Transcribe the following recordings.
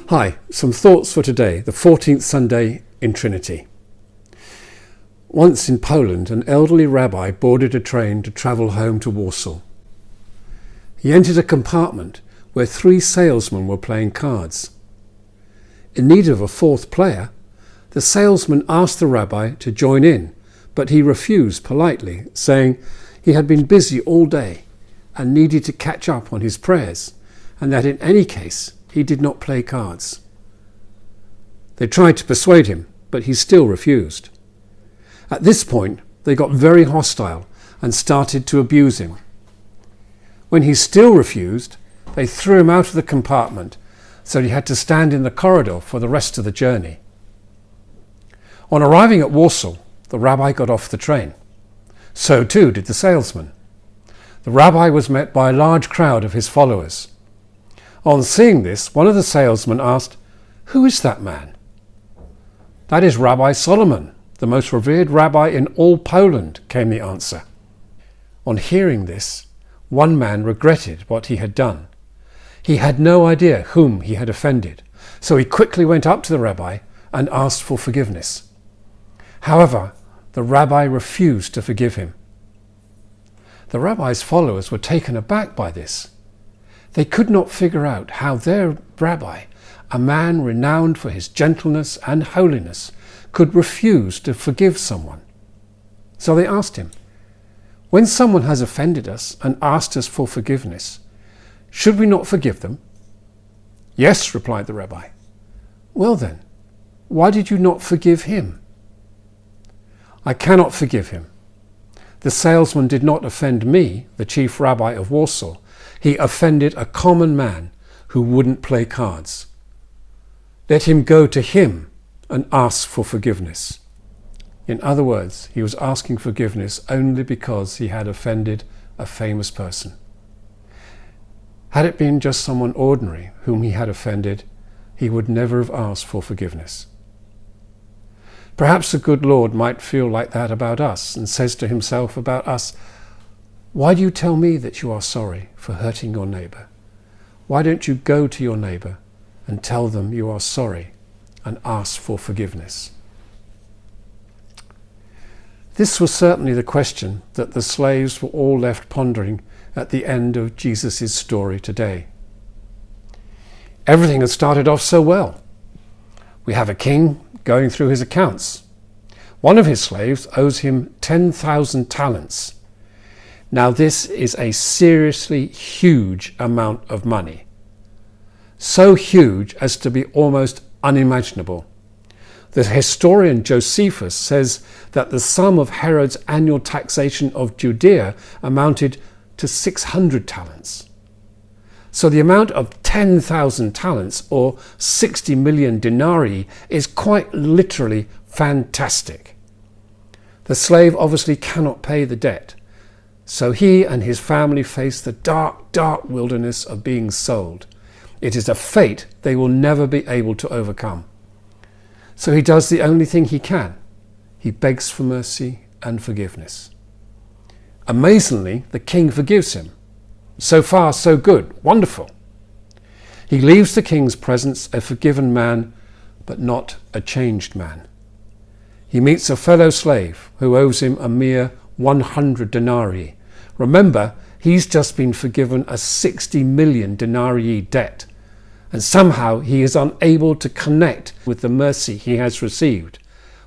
Hi, some thoughts for today, the 14th Sunday in Trinity. Once in Poland, an elderly rabbi boarded a train to travel home to Warsaw. He entered a compartment where 3 salesmen were playing cards. In need of a 4th player, the salesman asked the rabbi to join in, but he refused politely, saying he had been busy all day and needed to catch up on his prayers, and that in any case he did not play cards. They tried to persuade him, but he still refused. At this point, they got very hostile and started to abuse him. When he still refused, they threw him out of the compartment, so he had to stand in the corridor for the rest of the journey. On arriving at Warsaw, the rabbi got off the train. So too did the salesman. The rabbi was met by a large crowd of his followers. On seeing this, one of the salesmen asked, "Who is that man?" "That is Rabbi Solomon, the most revered rabbi in all Poland," came the answer. On hearing this, one man regretted what he had done. He had no idea whom he had offended, so he quickly went up to the rabbi and asked for forgiveness. However, the rabbi refused to forgive him. The rabbi's followers were taken aback by this. They could not figure out how their rabbi, a man renowned for his gentleness and holiness, could refuse to forgive someone. So they asked him, "When someone has offended us and asked us for forgiveness, should we not forgive them?" "Yes," replied the rabbi. "Well then, why did you not forgive him?" "I cannot forgive him. The salesman did not offend me, the chief rabbi of Warsaw. He offended a common man who wouldn't play cards. Let him go to him and ask for forgiveness." In other words, he was asking forgiveness only because he had offended a famous person. Had it been just someone ordinary whom he had offended, he would never have asked for forgiveness. Perhaps the good Lord might feel like that about us and says to himself about us, "Why do you tell me that you are sorry for hurting your neighbour? Why don't you go to your neighbour and tell them you are sorry and ask for forgiveness?" This was certainly the question that the slaves were all left pondering at the end of Jesus' story today. Everything had started off so well. We have a king going through his accounts. One of his slaves owes him 10,000 talents. Now this is a seriously huge amount of money. So huge as to be almost unimaginable. The historian Josephus says that the sum of Herod's annual taxation of Judea amounted to 600 talents. So the amount of 10,000 talents, or 60 million denarii, is quite literally fantastic. The slave obviously cannot pay the debt, so he and his family face the dark, dark wilderness of being sold. It is a fate they will never be able to overcome. So he does the only thing he can. He begs for mercy and forgiveness. Amazingly, the king forgives him. So far, so good. Wonderful. He leaves the king's presence a forgiven man, but not a changed man. He meets a fellow slave who owes him a mere 100 denarii. Remember, he's just been forgiven a 60 million denarii debt, and somehow he is unable to connect with the mercy he has received,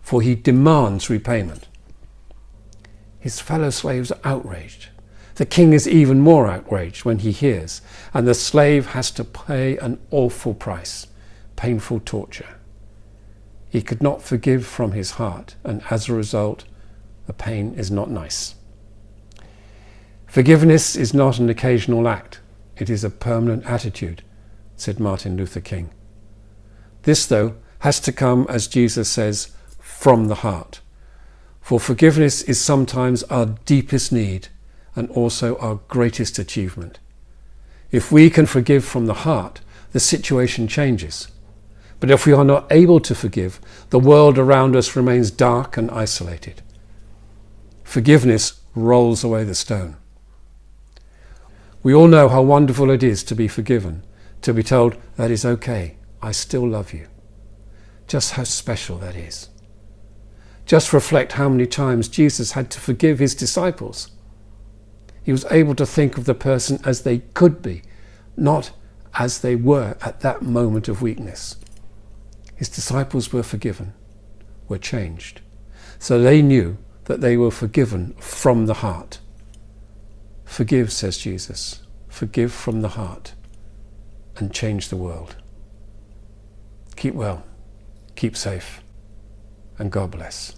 for he demands repayment. His fellow slaves are outraged. The king is even more outraged when he hears, and the slave has to pay an awful price, painful torture. He could not forgive from his heart, and as a result, the pain is not nice. Forgiveness is not an occasional act, it is a permanent attitude, said Martin Luther King. This, though, has to come, as Jesus says, from the heart. For forgiveness is sometimes our deepest need and also our greatest achievement. If we can forgive from the heart, the situation changes. But if we are not able to forgive, the world around us remains dark and isolated. Forgiveness rolls away the stone. We all know how wonderful it is to be forgiven, to be told, that is okay, I still love you. Just how special that is. Just reflect how many times Jesus had to forgive his disciples. He was able to think of the person as they could be, not as they were at that moment of weakness. His disciples were forgiven, were changed. So they knew that they were forgiven from the heart. Forgive, says Jesus, forgive from the heart and change the world. Keep well, keep safe, and God bless.